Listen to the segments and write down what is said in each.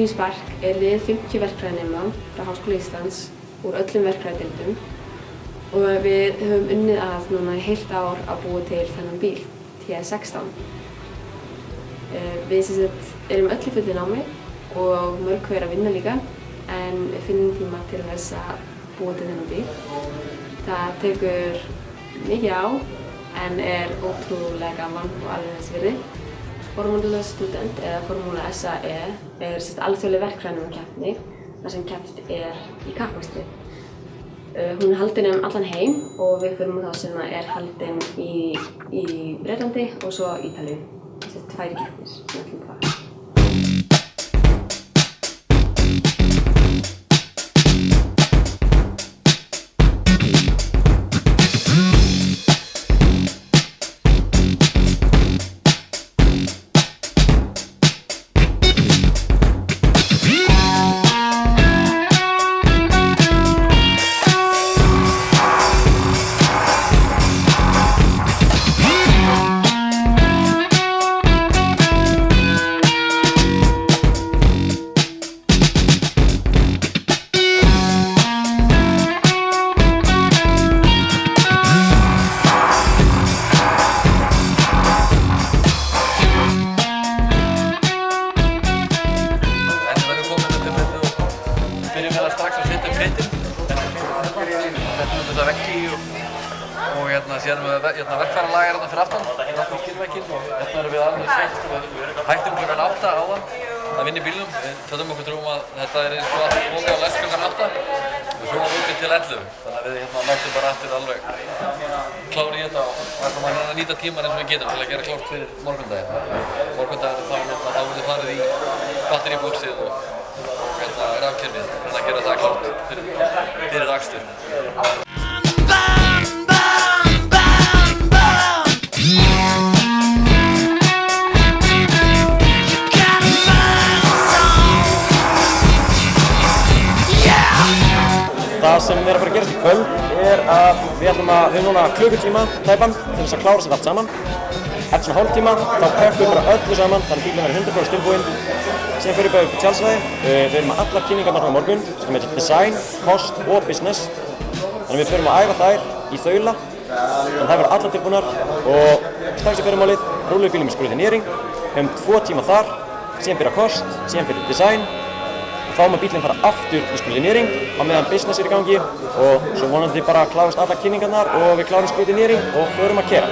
Team Spark lið 50 verkfræðinema frá Háskóla Íslands úr öllum verkfræðideildum og við höfum unnið að núna í heilt ár að búa til þennan bíl, TS16. Við erum öll í fullu námi og mörg hver að vinna líka en við finnum tíma til þess að búa til þennan bíl. Það tekur mikið á en ótrúlega gaman og alveg þess virði. Formúla Student eða Formúla SAE alþjóðleg verkfræðinemafkeppni þar sem keppt í kappakstri. Hún haldin allan heim og við förum á þá sem haldin í Bretlandi og svo Ítalíu. Þessi tvær keppnir sem við ætlum að fara. Síðan erum við verkfæralagar hérna fyrir aftan, skilvegginn og hérna erum við alveg sveitt og hættum klukkan 8 áðan að vinna í bílnum. Við töldum okkur trúum að þetta sko allt lokað á læst klukkan 8 og svo var lokað til 11. Þannig að við mættum bara aftur alveg klári í þetta og ætlum að nýta tíman eins og við getum til að gera klárt fyrir morgundaginn. Morgundaginn þá verðum við farið í batteríbúksið og rafkerfið að gera það klárt fyrir akstur. Það sem er að fara að gerast í kvöld að við höfum núna klukkutíma tæpan til þess að klára sér allt saman. Eftir svona hálftíma þá peppum við bara öllu saman þannig að bílinn verður 100% tilbúinn. Síðan fyrir við upp á tjaldsvæði. Við erum með allar kynningarnar á morgun sem heitir Design, Cost og Business. Þannig að við förum að æfa þær í þaula. Þannig að það verður allar tilbúnar og strax í fyrirmálið rúlum við bílinn með skrúðinering. Við höfum 2 tíma þar, síðan byrja Cost, síðan fyrir Design. Þá má bílinn fara aftur í skrúðinering á meðan Business í gangi og svo vonandi bara klárast allar kynningarnar og við klárum skrúðinering og förum að keyra.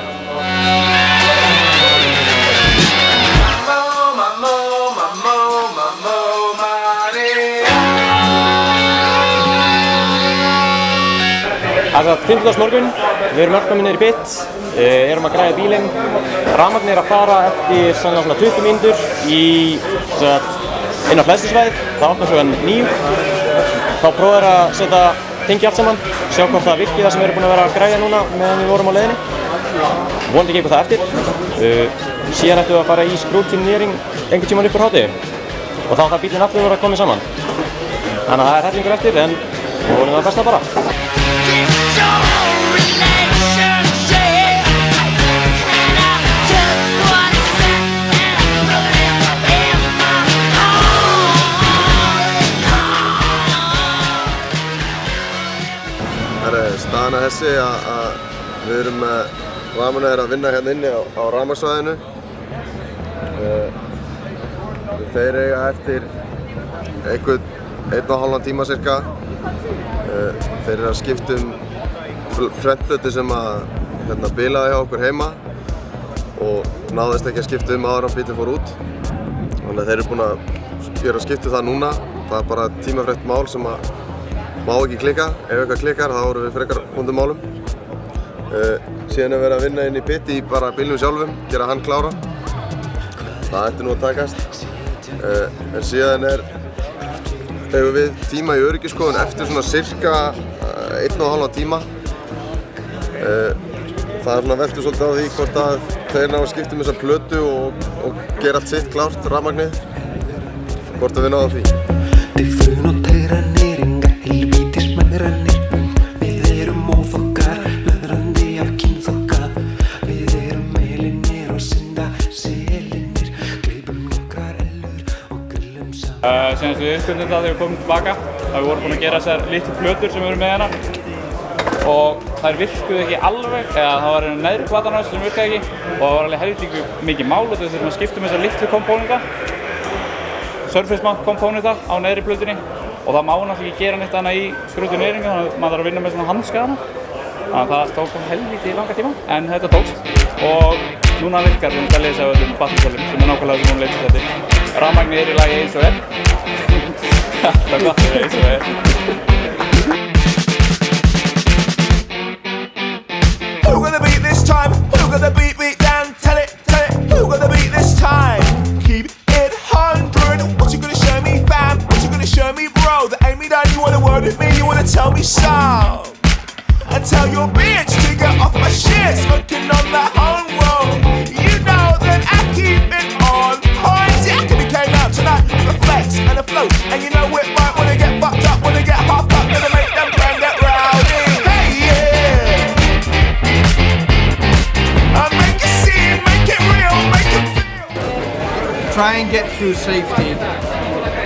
Það er 50. morgun, við erum öll komin niður í pit, erum að græða bílinn. Rafmagnið er að fara eftir svona 20 mínútur inn á hleðslusvæðið, það opnar klukkan 9. Þá prófum við að setja tengja allt saman, sjá hvort það virkir það sem við erum búin að vera að græða núna meðan við vorum á leiðinni. Vonandi gengur það eftir. Síðan ættum við að fara í skrúðtínering einhvern tímann upp úr hádegi. Og þá þarf bílinn allur að vera komið saman. Þannig að það er hellingur eftir en við vonum það besta bara. Staðan er þessi að við erum með rafmagnar að vinna hérna inni á rafmagnsvæðinu. Þeir eiga eftir einhvern 1,5 tíma cirka. Þeir eru að skipta prentplötu sem að bilaði hjá okkur heima og náðist ekki að skipta áður en bíllinn fór út. Þannig að þeir eru búin að gera skipta það núna. Það er bara tímafrekt mál sem að má ekki klikka. Ef eitthvað klikkar þá erum við frekar vondum málum. Síðan er verið að vinna inn í pit í bara bílnum sjálfum, gera hann klára. Það ætti nú að takast. En síðan hefur við tíma í öryggisskoðun eftir svona cirka 1,5 tíma. Það veltur svolítið á því hvort að þeir ná að skipta þessa plötu og gera allt sitt klárt, rafmagnið. Hvort að við náðum því. Síðan við uppgöndum það þegar við komum tilbaka að við vorum búin að gera þessar litlu plötur sem við erum með hérna og þær virkuðu ekki alveg, eða það var neðri platan á þessu sem virkaði ekki og það var alveg helviti mikið mál og þau þurfum að skipta þessar litlu kompónenta, surface mount kompónenta á neðri plötunni og það má náttúrulega ekki gera neitt annað í skrúduneringu þannig að maður þarf að vinna með svona handska þarna. Þannig að það tók helviti langa tíma en þetta tókst og núna virkar sem þetta lesa á öllum batterísólum sem nákvæmlega sem hún leitist þetta. Rafmagnið í lagi eins og Alltaf gott eins og Who gonna beat this time? Who gonna beat me down? Tell it. Who gonna beat this time? Keep it 100. What you gonna show me, fam? What you gonna show me, bro? That ain't me done. You wanna word with me? You wanna tell me so? And tell your bitch to get off my shit. Smoking on that home road. You know that I keep it on point. Yeah, I can be came out tonight with a flex and a float. And you know it might wanna get fucked up, wanna get half up, gonna make them bang that rowdy. Hey yeah. I make it scene, make it real, make it feel. Try and get through safety.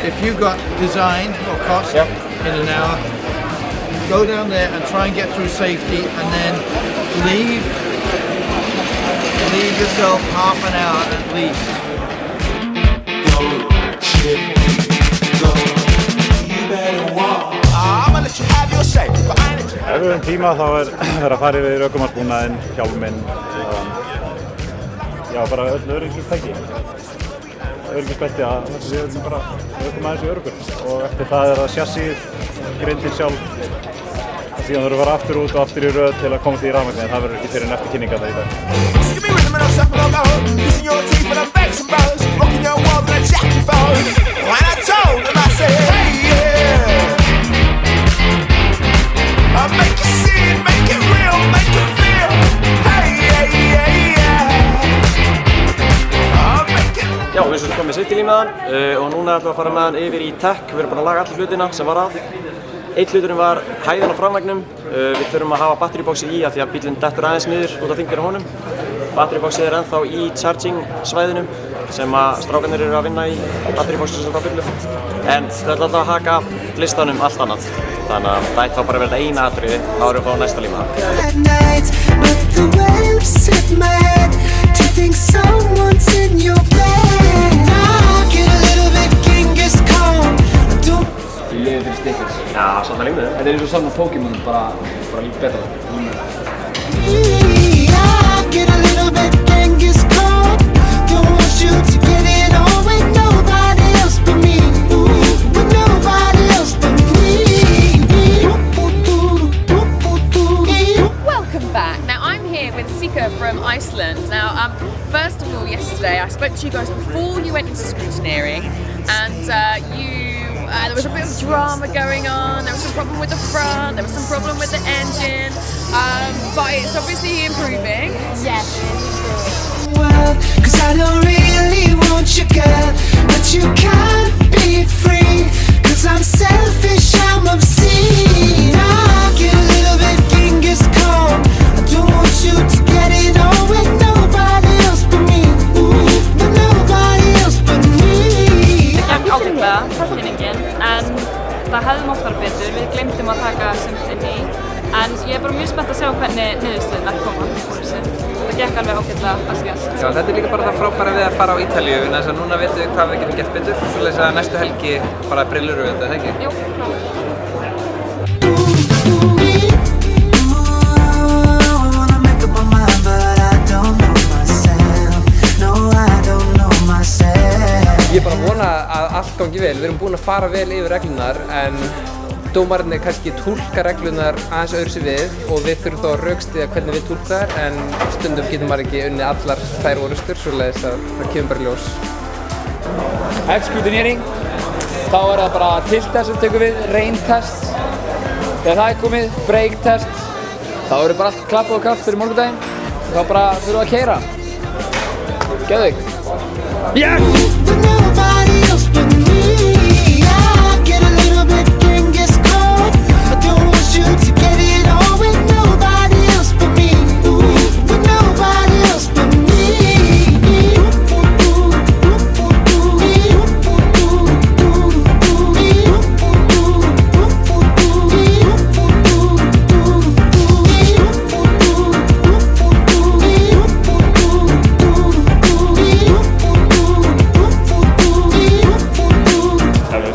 If you got design or cost in an hour, go down there and try and get through safety and then leave yourself half an hour at least. I'ma let you have your say, but I ain't let you have Ef við höfum tíma þá verið að fara yfir ökumannsbúnaðinn, hjálminn, já bara öll öryggistæki. Öryggisbelti að við erum bara ökumaður þessu öruggur og eftir það það sjassið, grindin sjálf. Síðan þurfum við að fara aftur út og aftur í röð til að komast í rafmagnið en það verður ekki fyrir en eftir kynninga þetta í dag. Já, við erum svo komið sitt í límaðan og núna ætlum við að fara með hann yfir í tech. Við erum búin að laga alla hlutina sem var að. Einn hluturinn var hæðin á framvagninum. Við þurfum að hafa batteríbóksið í af því að bílinn dettur aðeins niður út af þyngdina á honum. Batteríbóksið er ennþá í charging svæðinu sem að strákarnir eru að vinna í batteríbóksið sem það byrlu. En þau ætla alltaf að haka listanum allt annað. Þannig að það ætti þá bara að vera eina atriði þá erum við að fá næsta líma. Liðið fyrir stickers. Já, svona límið. Þetta er eins og saman Pokémon, bara líf betra. Welcome back. Now I'm here with Sika from Iceland. Now, first of all, yesterday I spoke to you guys before you went into scrutineering, and there was a bit of drama going on. There was some problem with the front, there was some problem with the engine, but it's obviously improving. Yes. Well, 'cause I don't really want you, girl, but you can't be free. 'Cause I'm selfish, I'm obscene. I get a little bit Genghis Khan. I don't want you to get it on with nobody else but me. But nobody else but me. Ágætlega, kynningin, en það hefði mátt fara betur, við glemtum að taka sumt inn í, en ég er bara mjög spennt að sjá hvernig niðurstöðurnar koma úr þessu. Það gekk alveg ágætlega allt í allt. Já, þetta er líka bara það frábæra við að fara á Ítalíu, en þess að núna veitum við hvað við getum gert betur, svoleiðis að næstu helgi bara brillur við þetta, ekki? Jú, klálega. Ég er bara að vona að allt gangi vel. Við erum búin að fara vel yfir reglunar en dómararnir kannski túlka reglunar aðeins öðru sér við og við þurfum þá að rökstyðja hvernig við túlka þær en stundum getur maður ekki unnið allar þær orustur svoleiðis að það kemur bara ljós. Head-scrutineering. Þá er það bara tilt-test sem tekur við, rain-test. Þegar það er komið, brake-test. Þá er bara allt klappað og kalt fyrir morgundaginn. Þá bara þurfum við að keyra. Geðveikt. Yes!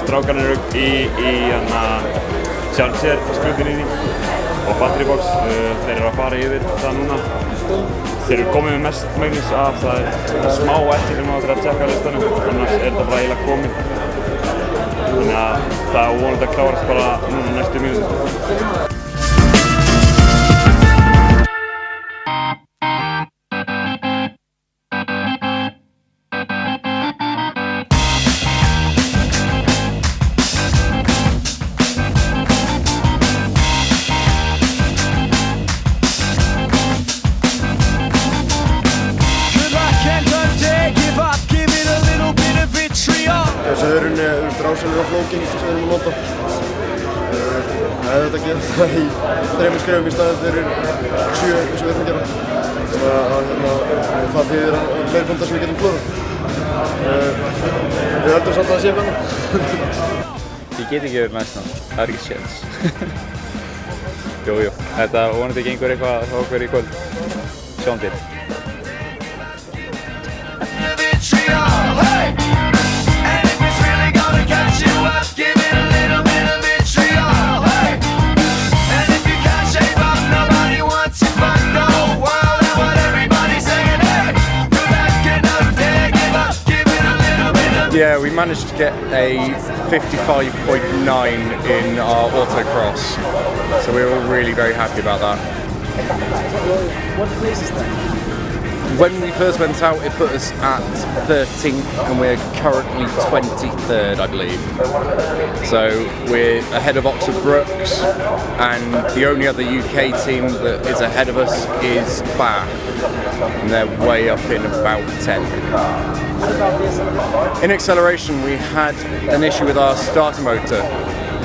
Strákarnir eru í sjálfsér skrutinni og battery box. Þeir eru að fara yfir það núna. Þeir eru komið með mest megnis af, það er smá eftir þegar maður þarf að tjekka listanum, annars er þetta bara eiginlega komið. Þannig að það er vonandi að klárast bara núna næstu mínútu. Þessi vörun er drásalur og flókin sem við erum að nota. Það er þetta að gera það í 3 skrefum í staðinn fyrir 7 eins og við erum að gera. Þannig að það þýðir að fleiri punktar sem við getum klórað. Við höldum samt að það sé hvernig. Ég get ekki verið næstan, það er ekki séns. Jú, þetta vonandi gengur eitthvað hjá okkur í kvöld. Sjáum til. Yeah, we managed to get a 55.9 in our autocross, so we were all really very happy about that. What place is that? When we first went out, it put us at 13th, and we're currently 23rd, I believe. So we're ahead of Oxford Brookes, and the only other UK team that is ahead of us is Bath, and they're way up in about 10th. In acceleration, we had an issue with our starter motor,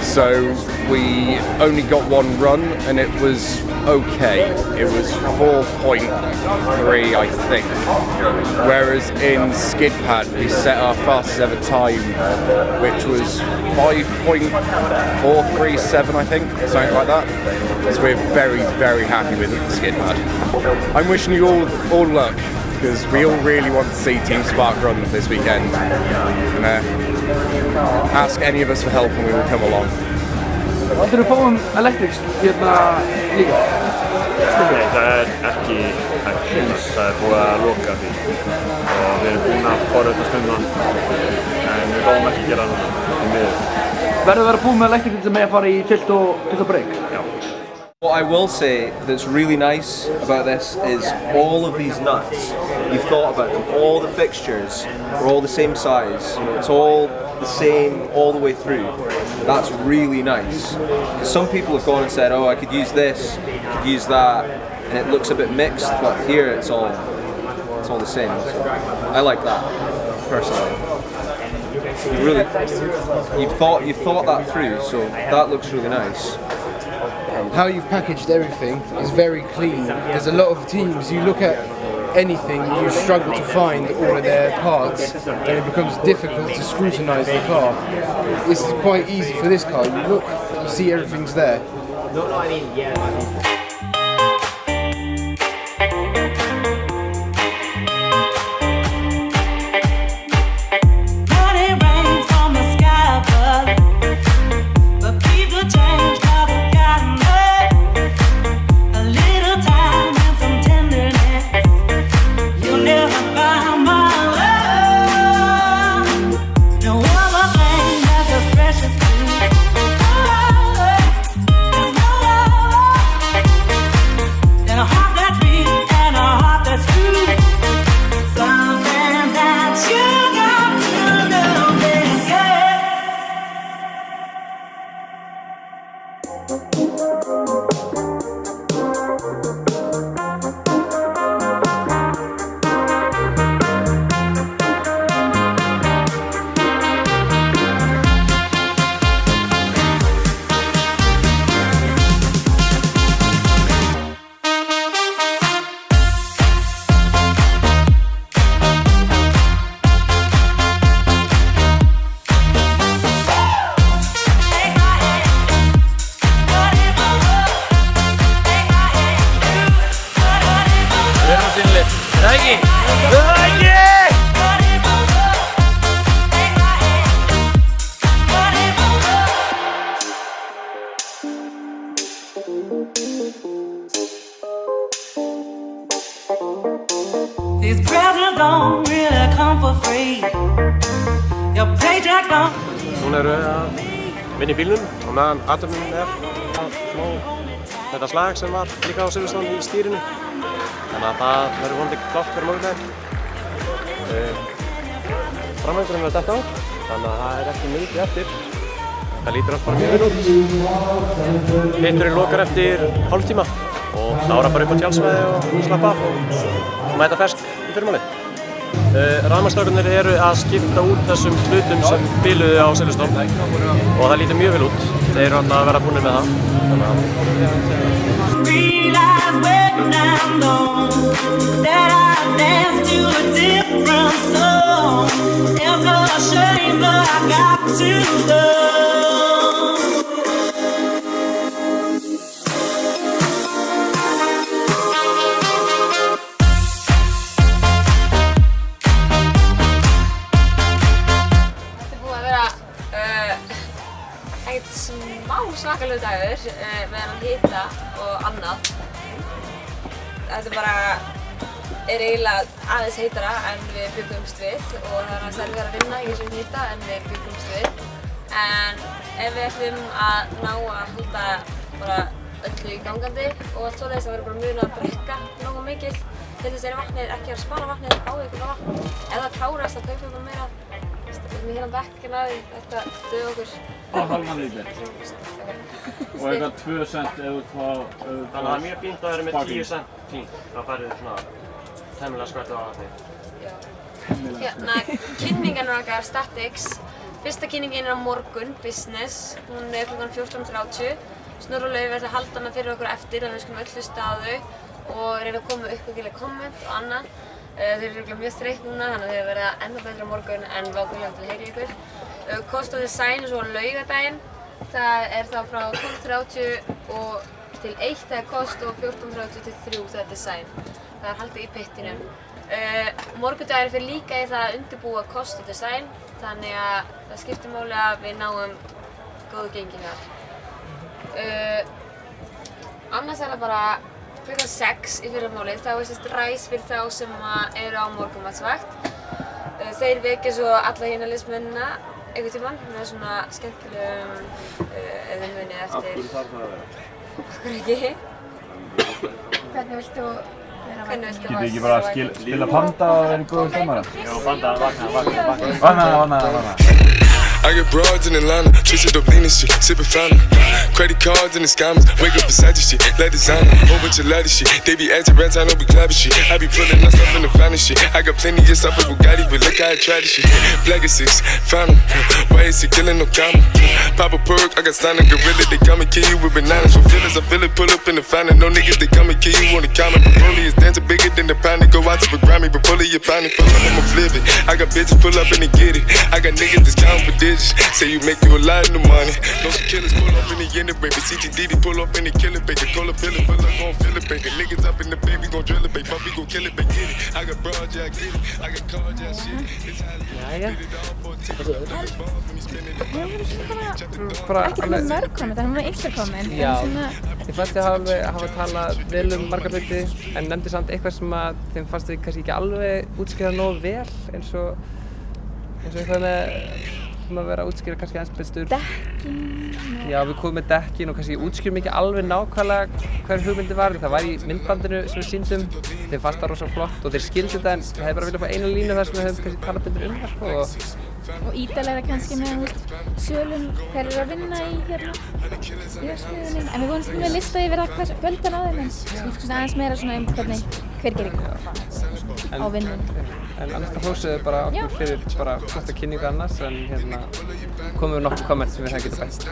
so we only got one run and it was okay. It was 4.3, I think. Whereas in skid pad, we set our fastest ever time, which was 5.437, I think, something like that. So we're very, very happy with the skid pad. I'm wishing you all luck, because we all really want to see Team Spark run this weekend. And ask any of us for help and we will come along. Ætlarðu að fá Electrics hérna líka? Nei, það er ekki hægt. Það er búið að loka því. Og við erum búin að fara upp á stundan, en við fáum ekki að gera það í miður. Verður að vera búið með Electrics sem er að fara í tilt og break? Já. What I will say that's really nice about this is all of these nuts, you've thought about them, all the fixtures are all the same size, you know, it's all the same all the way through. That's really nice. Because some people have gone and said, oh, I could use this, I could use that, and it looks a bit mixed, but here it's all the same. So I like that, personally. You've thought that through, so that looks really nice. How you've packaged everything is very clean. There's a lot of teams, you look at anything, you struggle to find all of their parts, and it becomes difficult to scrutinise the car. It's quite easy for this car. You look, you see everything's there. Núna eru við að vinna í bílnum og meðan athöfnin að smá þetta slag sem var líka á Silverstone í stýrinu. Þannig að það verður vonandi klárt fyrir morgundaginn. Framvegurinn verður dætt á, þannig að það ekki mikið eftir. Það lítur allt bara mjög vel út. Hitturinn lokar eftir hálftíma og þá er það bara upp á tjálsvæði og slappa af og mæta fersk í fyrirmálið. Rafmagnsstrákarnir eru að skipta út þessum hlutum sem biluðu á Silverstone og það lítur mjög vel út. Þeir eru alltaf að vera búnir með það. Ekkert smá svakalegur dagur með hann hita og annað. Þetta bara eiginlega aðeins heitara en við byggumst við og það er erfiðara að vinna í þessum hita en við byggumst við. En ef við ætlum að ná að halda bara öllu í gangandi og allt svoleiðis þá verður bara muna að drekka nógu mikið. Til þess er vatnið ekki að spara vatnið á ykkur vatn. Ef það klárast þá kaupum við meira. Við hérna bekkinn að því, þetta döðu okkur. Halvan lítur. Og eitthvað 2 cent ef þú fá... Þannig að það er mjög fínt að vera með 10 cent klín. Það færðu svona temmilega skvættu á vatni. Hérna, kynningan er okkar Statics. Fyrsta kynningin er á morgun, Business. Hún er kl. 14:30. Snorri og Laufey verða að halda hana fyrir okkur eftir, þannig að við skulum öll hlusta á þau og reyna að koma með uppbyggileg komment og annað. Þeir eru mjög þreytt núna, þannig að þeir verða ennþá betri á morgun en vákulega til að heyra í ykkur. Cost of Design er svo á laugardaginn. Það er þá frá 12:30 og til 1 það er Cost og 14:30 til 3 það er Design. Það er haldið í pittinum. Morgundagurinn fer líka í það að undirbúa Cost of Design, þannig að það skiptir máli að við náum góðu gengi þar. Annars er það bara klukkan 6 í fyrramálið, þá er sérst ræs fyrir þá sem eru á morgunmatsvakt. Þeir vekja svo alla hina liðsmennina einhvern tímann með svona skemmtilegum eða munið eftir. Af hverju þarf það að vera? Af hverju ekki? Hvernig viltu vera? Getið ekki bara að spila Panda og vera góður stemmara? Já, Panda, vakna. I get broads in Atlanta, twisted up lean and shit, sippin' fountain. Credit cards and the scammers, wake up beside your shit, let designer, whole bunch of ladder shit. They be acting rats, I know we clapping shit. I be pulling us up in the fountain shit. I got plenty of stuff with Bugatti, but look how I tried this shit. Black is 6, fountain, why is he killing no comma? Pop a perk, I got stunning gorilla, they come and kill you with bananas. For feelings, I feel it, pull up in the fountain. No niggas, they come and kill you on the counter. Broly is dancing bigger than the pound. Go out to the Grammy, but pull it, you pound it, full up, I'ma flip it. I got bitches pull up and they get it. I got niggas that's counting for digits. Say you make you a lot of money. No some killers pull up in the end of baby. CTD pull up in the killer baby. Call a pillar, pull up, gon' fill it baby. Niggas up in the baby, gon' drill it baby. Puppy gon' kill it baby, get it. I got broad, yeah, I get it. I got cards, yeah, shit. Ekki með mörg komment, en með ykkur komment. Já, ég fannst ég hafa talað vel margar hluti en nefndi samt eitthvað sem að þeim fannst þið kannski ekki alveg útskýra nógu vel eins og eitthvað með að vera að útskýra kannski aðeins bestur. Dekkin. Já, við komum með dekkin og kannski útskýrum ekki alveg nákvæmlega hver hugmyndi var. Það var í myndbandinu sem við sýndum. Þeim fannst það rosa flott og þeir skildu þetta en það hefði bara viljað fá eina línu þar sem við höfum kannski talað betur það sko. Og ítalega kannski með sölum hver að vinna í smiðunni. En við vorum svona með lista yfir að fjöldan á þeim en aðeins meira svona hvernig hver gerir á vinnunni. En annars það hrósuðu bara okkur fyrir bara flotta kynningu annars en komum við nokkuð komment sem við það getum bætt.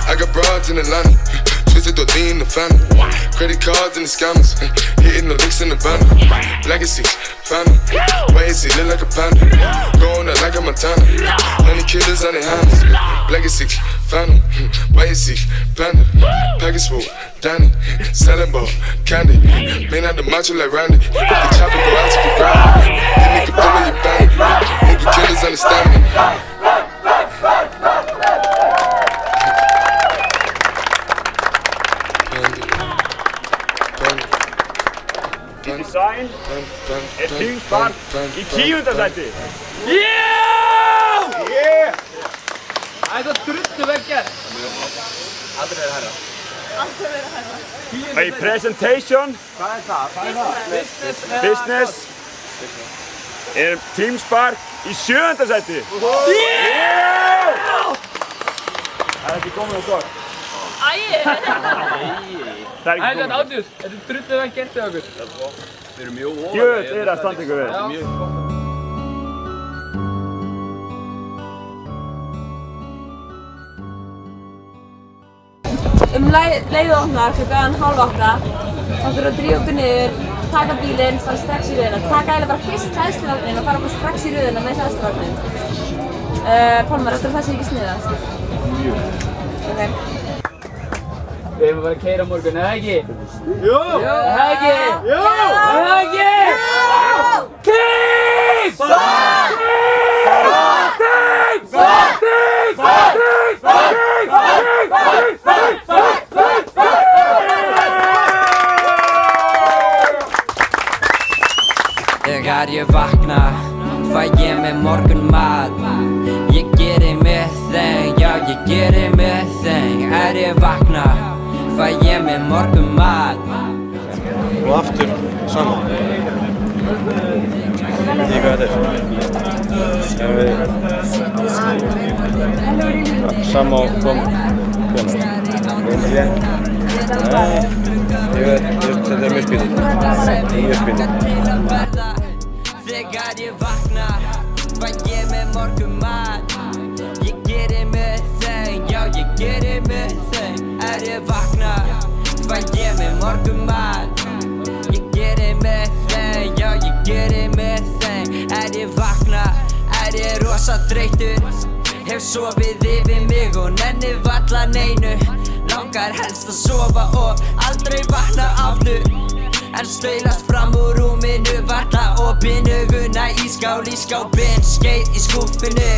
I got broads in Atlanta, twisted up in the family. Credit cards and the scammers, hitting the licks in the banner. Black is 6, fountain, why is he look like a panda? Going out like a Montana, 100 killers on their hands. Black is 6, fountain, why is he panda? Package full, Danny, selling ball, candy. Man out the macho like Randy, the chopper go out to the ground. Nigga pull on your band, nigga killers understand me. Design er þingst þar í 10. sæti. Yeah! Þetta drullu vel gert. Aldrei verið hærra. Aldrei verið hærra. A presentation. Hvað er það? Business. Team Spark í 7. sæti. Það ekki komið á gott. Það ekki komið. Átjús, þetta drullu vel gert við okkur. Við erum mjög ofar. Gjöld að standa ykkur vel. Leiðu opnar klukkan 7:30. Þá þurfum við að drífa okkur niður, taka bílinn, fara strax í röðina. Taka eiginlega bara fyrst hræðsluvagnin og fara bara strax í röðina með hræðsluvagnin. Pálmar, þetta það sé ekki sniðast? Mjög. Ok. Við erum að fara að keyra á morgun, eða ekki? Jú! Eða ekki? Jú! Eða ekki? Team Spark! Þegar ég vakna, fæ ég mig morgunmat. Ég geri mitt þeng, já ég geri mitt þeng. Ég vakna, fæ ég mig morgunmat. Og aftur saman. Veit ég hvað þetta Sama og kom hvenær? Nei, þetta mjög spýtið. Mjög spýtið. Þegar ég vakna, fæ ég mig morgunmat. Ég geri mitt þeng, já ég geri mitt þeng. Ég vakna, fæ ég mig morgunmat. Ég geri mitt þeng, já ég geri mitt þeng. Ég vakna, ég rosa þreytur. Hef sofið yfir mig og nenni varla neinu. Langar helst að sofa og aldrei vakna aftur. En staulast fram úr rúminu, varla opin auguna í skápinn, skeið í skúffinu.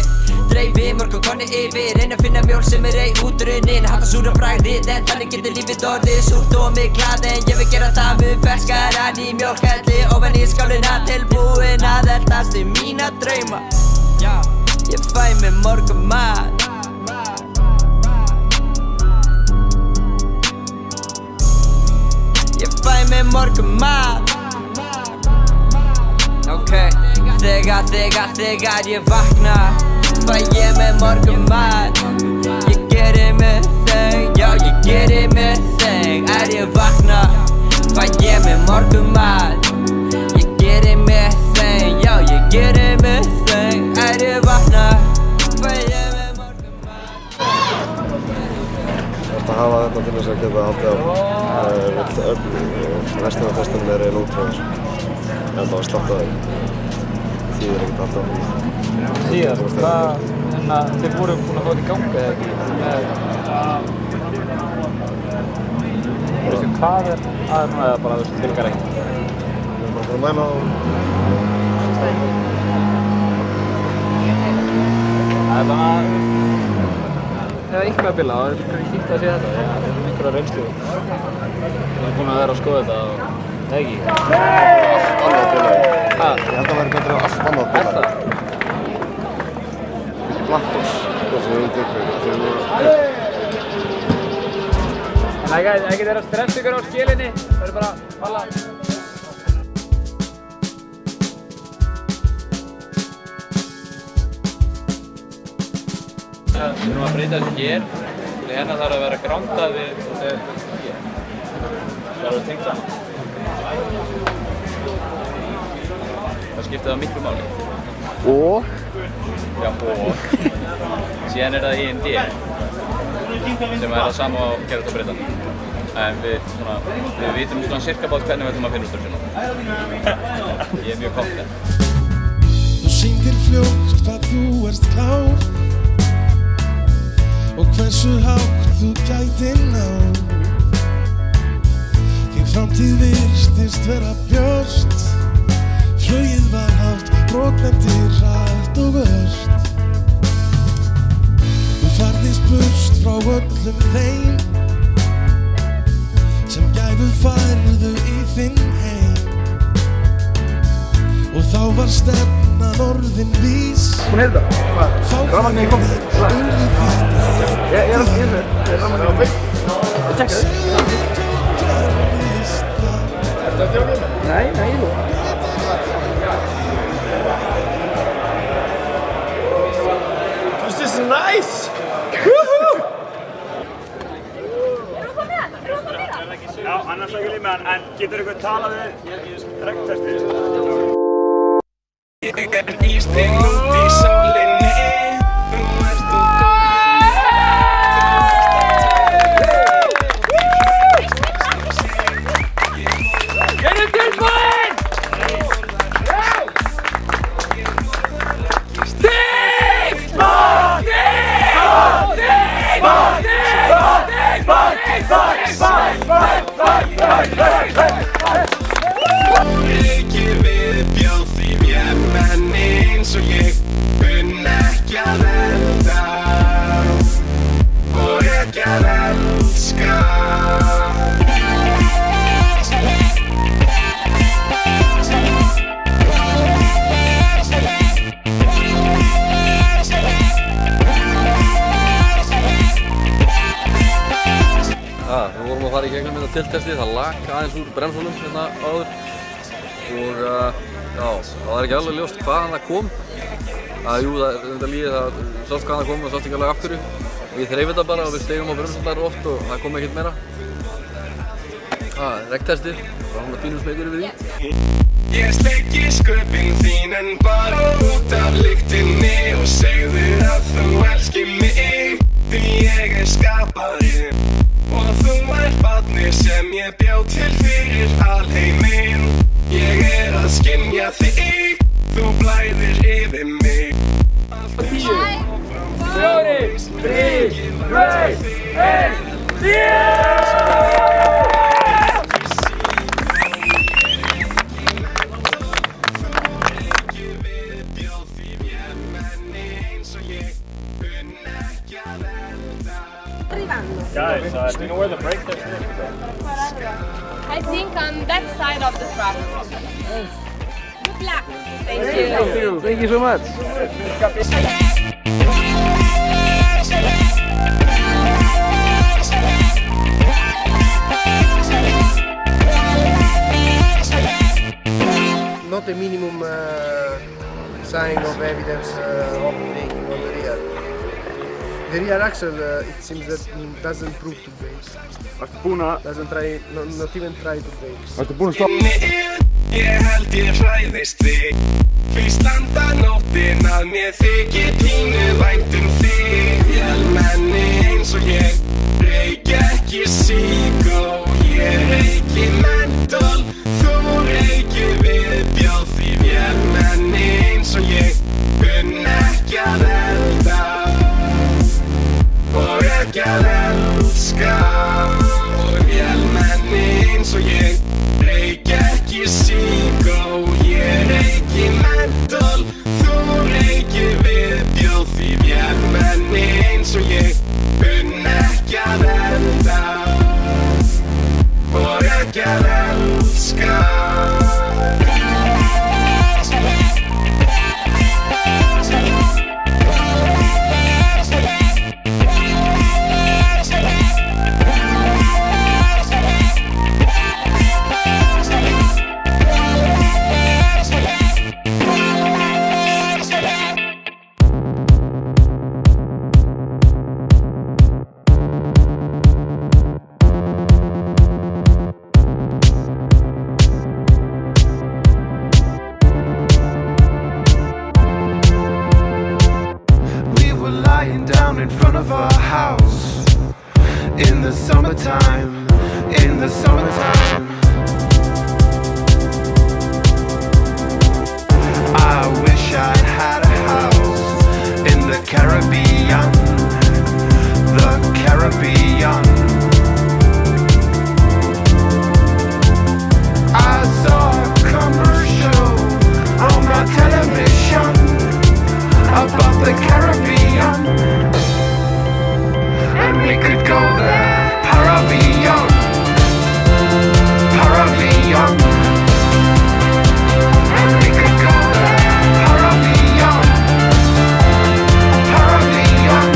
Dreifi morgunkonni yfir, reyna að finna mjól sem ei útrunnin. Hata súra bragðið en þannig getur lífið orðið súrt og mig glað. En ég vil gera það með ferskaran í mjólkhelli ofan í skálina, tilbúin að eltast í mína drauma. Ég fæ mér morgunmat. Ég fæ mér morgunmat. Ok, þegar ég vakna, fæ ég mér morgunmat. Ég geri mitt þeng, já ég geri mitt þeng. Ég vakna, fæ ég mér morgunmat. Ég geri mitt þeng, já ég geri mitt þeng. Ég vakna, fæ ég mér morgunmat. Þetta hafa þetta til þess að geta haldið á. Restina af festunum er eiginlega útræðis. En það var slappað þig. Þýðir ekkert alltaf. Þýðar? Þið voru búin að fá þetta í gangi eða ekki? Veistu hvað er aðeins núna eða bara þessu tilgar ekki? Við erum bara að mæla á... Það er bara að... Ef eitthvað er bilað, þá er þetta fínt að sé þetta. Það er einhverja reynslu. Við erum búin að vera að skoða þetta og... Það ekki? Allt annað bilað. Hvað? Ég held að vera betur að allt annað bilað. Er það? Blackbox. Það sem við tökum. Það er ekki þeirra stress ykkur á skilinni. Það er bara að falla. Við erum að breyta þessu hér. Hérna þarf að vera grándað við hér. Það er að tengja saman. Það skiptir það miklu máli. Og? Já, og. Síðan er það IND sem er það sama á Gerrit og Bretland. En við vitum svona cirka bát hvernig við ætlum að finna út úr þessu. Ég er mjög confident. Þú sýndir fljótt hvað þú ert klár og hversu hátt þú gætir náð. Þín framtíð virtist vera björt. Flugið var hátt, brotlendir hratt og ört. Þú færðist burt frá öllum þeim sem gæfu færðu í þinn heim. Og þá var stefnan orðin vís. Hún er það? Hvað? Rafmagnið er komið. Nei, nú. This is nice! Já, annars ekki líma en getur ykkur talað við regntestið? Ég ísbrinn út í sólinni. Erum tilbúin? Ekki við bjóð því vélmenn eins og ég kunni ekki að elda og ekki að elska. Við vorum að fara í gegnum þetta tiltestið, það lag aðeins úr brennholum hérna áður og já, það var ekki alveg ljóst hvaðan það kom. Jú, það er þetta líið, það sást hvaðan það kom og sást ekki alveg af hverju. Við þreifum þetta bara og við stegum á bremsundar oft og það kom ekkert meira. Regntestið, það var pínum smeykur yfir því. Ég sleiki sköpin þín en bara út af lyktinni og segðu að þú elskir mig því ég er skapaður. Og þú ert barnið sem ég bjó til fyrir alheiminn. Ég er að skynja þig, þú blæðir yfir mig. 10, 4, 3, 2, 1, Guys, do you know where the brake test is? I think on that side of the truck. Good luck. Thank you. Thank you. Thank you so much. Not a minimum sign of evidence of braking on the rear. The rear axle, it seems that doesn't prove to brake. Doesn't try, not even try to brake. Ég held ég hræðist þig Því standa nóttin að mér þykir pínu vænt þig Vélmenni eins og ég reiki ekki sígó Ég reiki mentól Þú reiki viðbjóð Því vélmenni eins og ég kunni ekki að elda og ekki að elska og vélmenni eins og ég reiki ekki sígó Ég reiki mentól Þú reiki viðbjóð Því vélmenni eins og ég kunni ekki að elda og ekki að elska in front of our house in the summertime, in the summertime. I wish I'd had a house in the Caribbean, the Caribbean. I saw a commercial on my television about the Caribbean, and we could go there, Caribbean, Caribbean, and we could go there, Caribbean, Caribbean.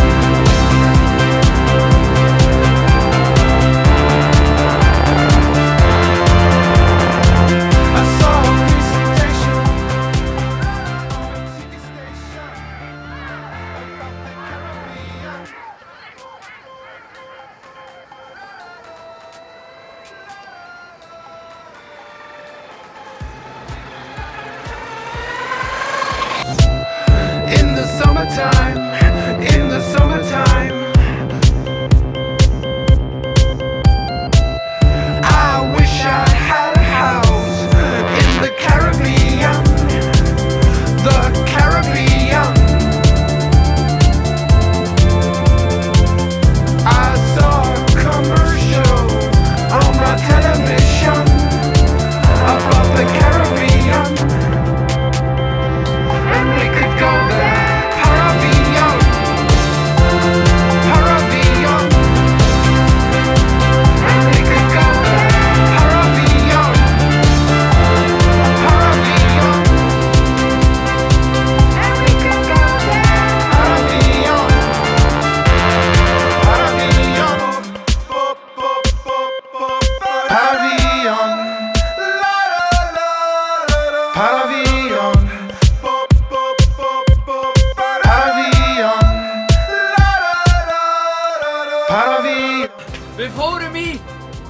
Við fórum í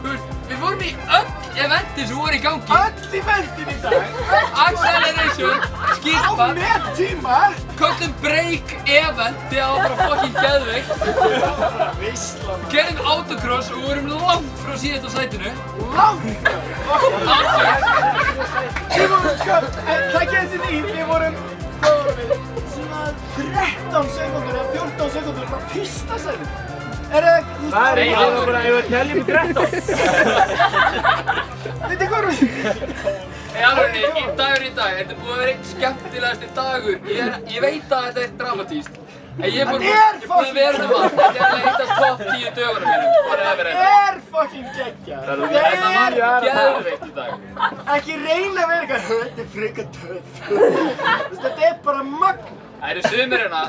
öll eventin sem voru í gangi. Öll eventin í dag. Acceleration, skipað. Á með tíma. Köllum break event því að það var bara fucking geðveikt. Veistlan. Gerðum autocross og vorum langt frá síðasta sætinu. Langt? Við vorum sko, það getur nýtt, við vorum svona 13 sekúndur eða 14 sekúndur frá fyrsta sætinu. Er það ekki? Nei, það var bara, ef við teljum í 13. Veitu hvað við? Í alvörunni, þetta er búið að vera einn skemmtilegasti dagur. Ég veit að þetta er dramatískt. En ég er búin að vera um allt. Þetta er eitt af topp 10 dögunum mínum. Það er fucking geggjað. Það er geðveikt í dag. Ekki reyna að vera eitthvað, þetta er frekar töff. Þetta er bara magn. Það eru sumir hérna,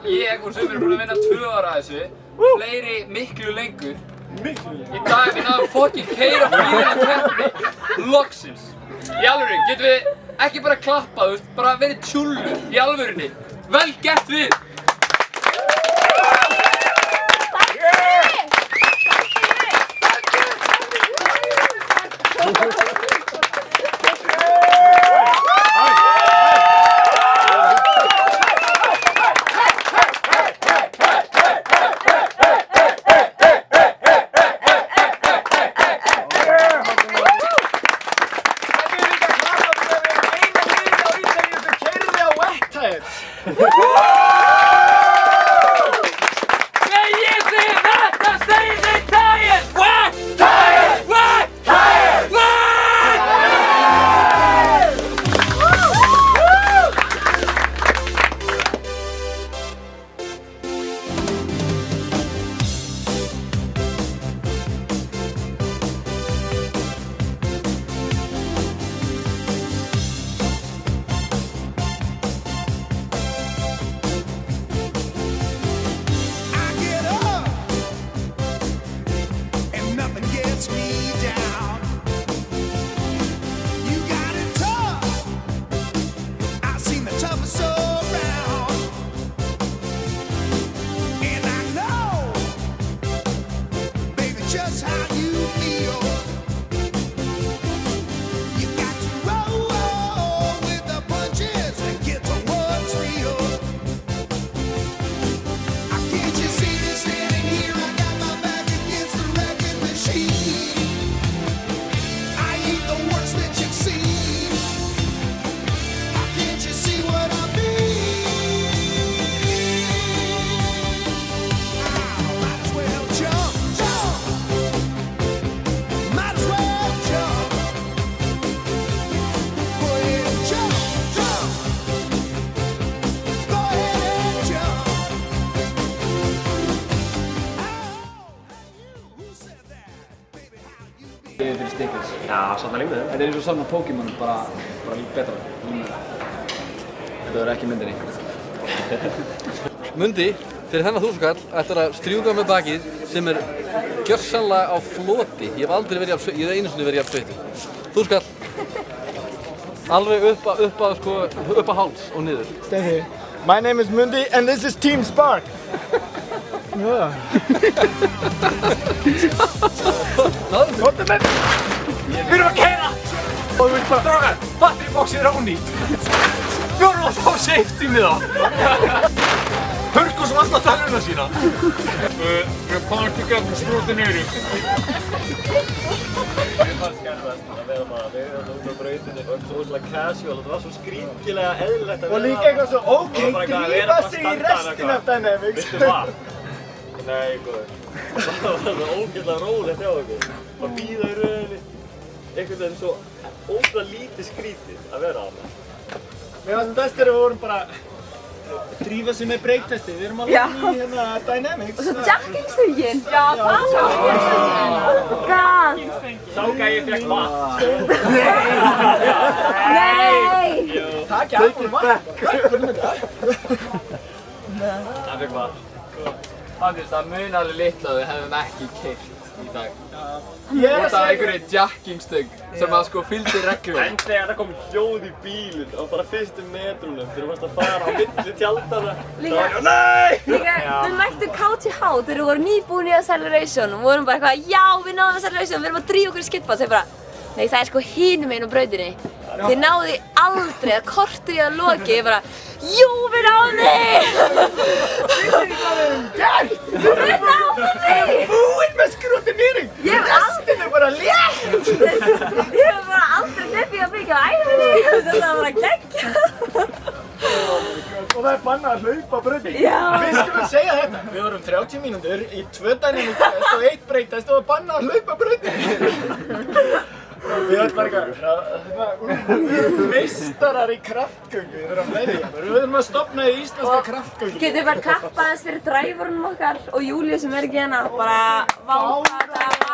ég og sumir er búin að vinna 2 ára að þessu. Fleiri miklu lengur. Í dag við náðum fucking keyra bílinn að keppni. Loksins. Í alvörunni, getum við ekki bara klappað, bara verið tjúllur. Í alvörunni. Vel gert við! Fyrir stikkins. Já, sanna lífið. Þetta er eins og sanna Pokémon, bara betra. Þetta verður ekki myndinni. Mundi, fyrir þennan 1000 kall ætlar að strjúka með bakið sem er gjörsamlega á floti. Ég hef aldrei verið ég hef einu sinni verið jafn sveittur. 1000 kall. Alveg upp að háls og niður. Steffi, my name is Mundi and this is Team Spark. Komdu með mig! Við erum að keyra! Og við erum bara... Strákar, batteryboxið er ónýtt. Við vorum að fá safety með það. Hörgum sem alltaf tölvuna sína. Við komum ekki að skrúta niður. Mér fannst skemmtilegt að vera bara, við erum út á brautinu og svo útlægt casual og það var svo skringilega eðlilegt að vera. Og líka eitthvað svo, ok, drífa sig í restina af Dynamics. Veistu hvað? Nei, góður. Það var svo ógeðslega rólegt hjá okkur. Að bíða í rauninni. Einhvern veginn svo ógeðslega lítið skrítið að vera á það. Mér fannst best þegar við vorum bara drífa sig með breaktesti. Við erum alveg í Dynamics. Og svo jackingstöngin. Já, það var jackingstöngin. God. Sá hvað ég fekk vatn. Nei! Takk ég alveg vatn. Það fekk vatn. Andrés, það mun alveg litlu að við hefðum ekki keyrt í dag. Ég Út af einhverju jackingstöng sem að sko fylgdi reglum. En þegar það kom hljóð í bílinn á bara fyrstu metrunum þegar þú varst að fara á milli tjaldana Líka, við mættum KTH þegar við vorum nýbúin í Acceleration og vorum bara eitthvað, já við náðum Acceleration, við erum að drífa okkur í skiptbát. Þau bara, nei það er sko hinum einu á brautinni. Þið náðu aldrei að kortur í að loki, ég bara, jú við náðum þig! Vitið þið hvað við erum gert? Við náðum þig! Við erum búin með skrutinering! Restin er bara létt! Ég hef bara aldrei hlaupið að byggja á æfinni, þetta var bara geggjað. Og það er bannað að hlaupa á brautinni. Já. Við skulum segja þetta. Við vorum 30 mínútur í 2 dynamic test og 1 breytast og bannað að hlaupa á brautinni. Við erum bara eitthvað meistarar í kraftgöngu, við erum að veðja. Við erum að stofna í íslenska kraftgöngu. Getum við bara klappað þess fyrir dræfurinn okkar og Júlíu sem er ekki hérna, bara váta.